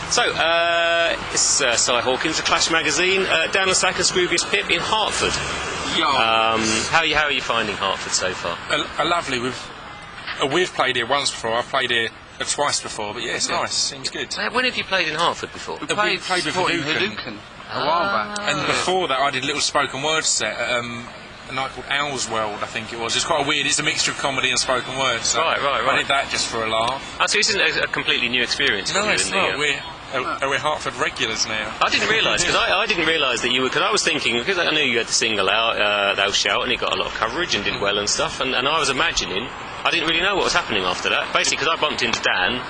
So, it's Si Hawkins, the Clash magazine, down the Sack and Scroobius Pip in Hartford. How are you finding Hartford so far? Lovely. We've played here once before. I've played here twice before, but yeah, it's nice. Seems good. When have you played in Hartford before? We played with Hadouken a while back. And before that, I did a little spoken word set at a night called Owl's World, I think it was. It's quite weird. It's a mixture of comedy and spoken word. So Right. I did that just for a laugh. Oh, so this isn't a completely new experience for No, you? it's not. We're Hartford regulars now. I didn't realise, because I didn't realise that you were, because I was thinking, because I knew you had the single out, Thou Shalt, and it got a lot of coverage and did well and stuff, and I was imagining, I didn't really know what was happening after that, basically because I bumped into Dan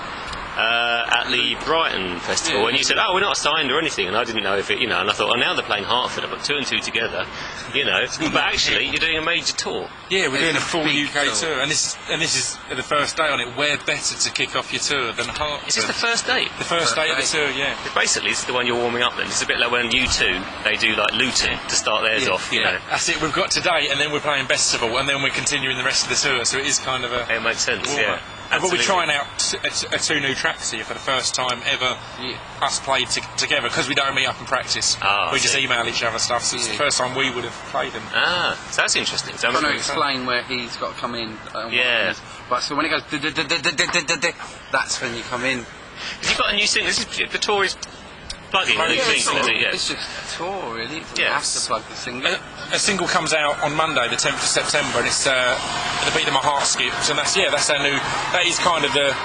at the Brighton Festival, and you said, we're not signed or anything, and I didn't know if it, and I thought, now they're playing Hartford, I put two and two together, but actually, you're doing a major tour. Yeah, we're doing a full UK tour, and this is the first day on it. Where better to kick off your tour than Hartford? Is this the first day? The first day of the tour, yeah. Basically, this is the one you're warming up then. It's a bit like when U2, they do like Luton to start theirs off, you know. That's it, we've got today, and then we're playing Festival, and then we're continuing the rest of the tour, so it is kind of a... It makes sense, warmer. yeah. But we're trying out two new tracks here for the first time ever, us played together, because we don't meet up and practice. We just email each other stuff, so it's the first time we would have played them. So that's interesting. So I'm trying to explain where he's got to come in. Right, so when it goes, that's when you come in. Because you've got a new single, the tour is plugging a new single, isn't it? Yeah. It's just a tour, really. It Yeah. has to plug the single. A single comes out on Monday, the 10th of September, and it's The Beat of My Heart Skips, and that's our new. That is kind of the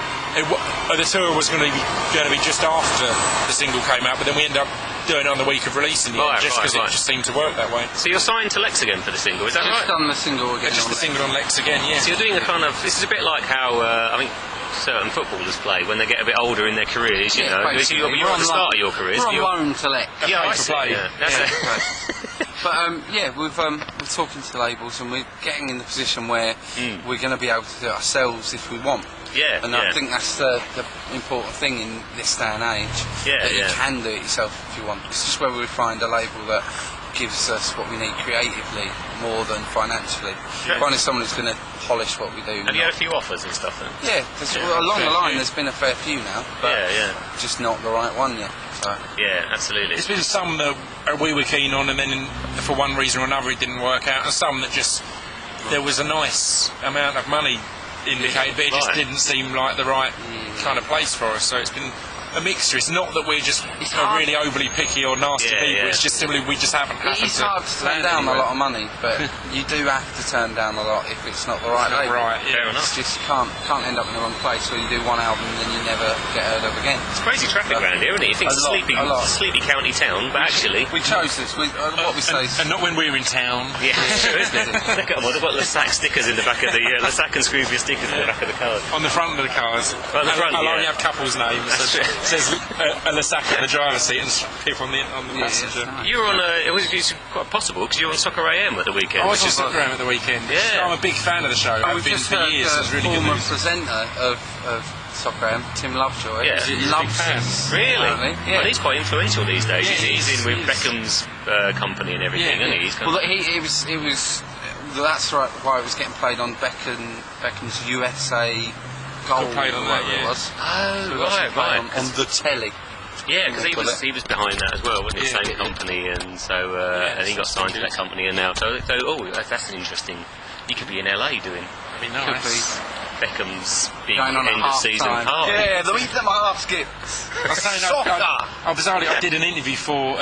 tour was going to be just after the single came out, but then we ended up doing it on the week of releasing it, just because it just seemed to work that way. So you're signed to Lex again for the single, is that right? Just done the single again. Just the single on Lex again, yeah. So you're doing a kind of. This is a bit like how I think certain footballers play when they get a bit older in their careers, you know. You're at the start of your careers. We're on loan to Lex. Yeah, I see. play. Yeah, that's it. But we're talking to labels, and we're getting in the position where we're going to be able to do it ourselves if we want. Yeah, and I think that's the important thing in this day and age. That you can do it yourself if you want. It's just whether we find a label that gives us what we need creatively more than financially. Finding someone who's going to polish what we do. Have you had a few offers and stuff then? Yeah, along the line there's been a fair few now, but just not the right one yet. So. Yeah, absolutely. There's been some that we were keen on, and then for one reason or another it didn't work out, and some that just there was a nice amount of money indicated, but it just didn't seem like the right kind of place for us. So it's been a mixture. It's not that we're just really overly picky or nasty people. It's just simply we just haven't happened to. It's hard to turn down a lot of money, but you do have to turn down a lot if it's not the right label. Fair enough. It's just you can't end up in the wrong place where you do one album and then you never get heard of again. It's crazy traffic around here, isn't it? You think it's a sleepy county town, but actually we chose this. What we say, and not when we're in town. Yeah, true, isn't it? Look at them. They've got the Sack stickers in the back of the Sack and Scroobius stickers in the back of the cars. On the front of the cars. On the front, I'll only have couples' names. It says Lasac at the driver's seat and people on the passenger. You were on it was quite possible because you were on Soccer AM at the weekend. I was on Soccer AM at the weekend. Yeah. I'm a big fan of the show. I've been for years. It's really good. The former presenter of Soccer AM, Tim Lovejoy. Yeah, loves us. Really? Yeah. Well, he's quite influential these days. Yeah, he's in with Beckham's company and everything, isn't he? It was. That's right. Why it was getting played on Beckham's USA Gold. Played on that, it was. Oh, right. On the telly. Yeah, because he was behind that as well, wasn't he? Same company, and so and he got signed to that company, and now that's an interesting. You could be in LA doing. That'd be nice. Beckham's big end of season party. Yeah, the week that my half skip. I did an interview for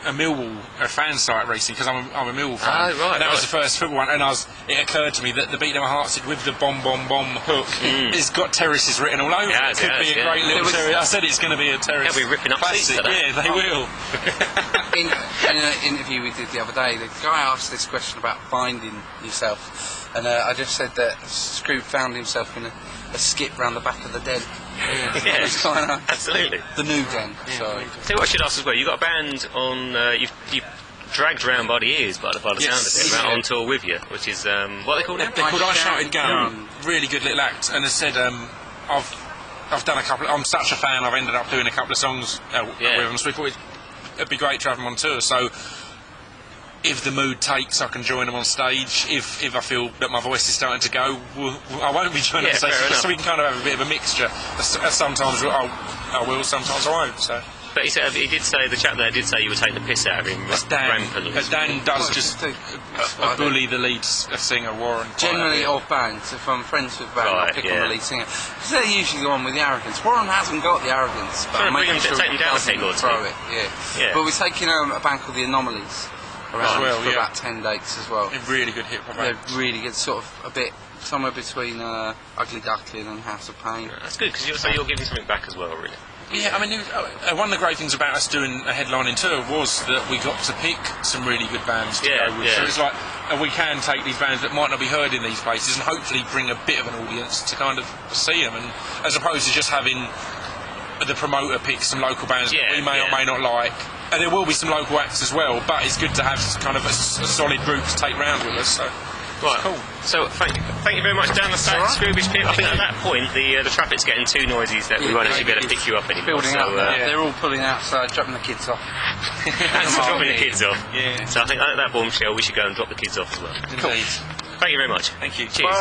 a Millwall fan site racing because I'm a Millwall fan. Oh, right. And that was the first football one, and it occurred to me that the Beat of My Heart Skips with the bomb hook has got terraces written all over it. It could be a great little terrace. I said it's going to be a terrace. They'll be ripping up classic. seats for that. Yeah, they will. In an interview we did the other day, the guy asked this question about finding yourself, and I just said that Scroob found himself in a skip round the back of the den. Yeah, absolutely. The new den. Tell you what I should ask as well. You've got a band on. You've dragged around by the ears by the sound of it, right, on tour with you, which is what they call it. They're called I Shouted Gun. Really good little act. And as I said, I've done a couple. I'm such a fan. I've ended up doing a couple of songs with them. So we thought it'd be great to have them on tour. So if the mood takes, I can join them on stage. If I feel that my voice is starting to go, I won't be joining them on stage. So we can kind of have a bit of a mixture. Sometimes I will, sometimes I won't. So. But he did say, the chap there did say you were taking the piss out of him. Rampantly. Dan does just bully the lead singer, Warren. Generally of bands, if I'm friends with a band, I'll pick on the lead singer. Because they're usually the one with the arrogance. Warren hasn't got the arrogance, but I'm making sure he doesn't throw it. Yeah. But we're taking a band called the Anomalies around for about 10 dates as well. They're really good hip hop band. They're really good, sort of a bit somewhere between Ugly Duckling and House of Pain. That's good, because you're giving something back as well, really. Yeah, I mean, one of the great things about us doing a headlining tour was that we got to pick some really good bands to go with. So it's like, we can take these bands that might not be heard in these places and hopefully bring a bit of an audience to kind of see them, and as opposed to just having the promoter pick some local bands that we may or may not like. And there will be some local acts as well, but it's good to have kind of a solid group to take round with us. So. Right, cool. So thank you very much, Dan. The Scroobius pit. I think at that point the traffic's getting too noisy that we won't actually be able to pick you up anymore. Building up there. They're all pulling outside, dropping the kids off. That's dropping the kids off. Yeah. So I think at that bombshell we should go and drop the kids off as well. Cool. Thank you very much. Thank you. Cheers. Bye.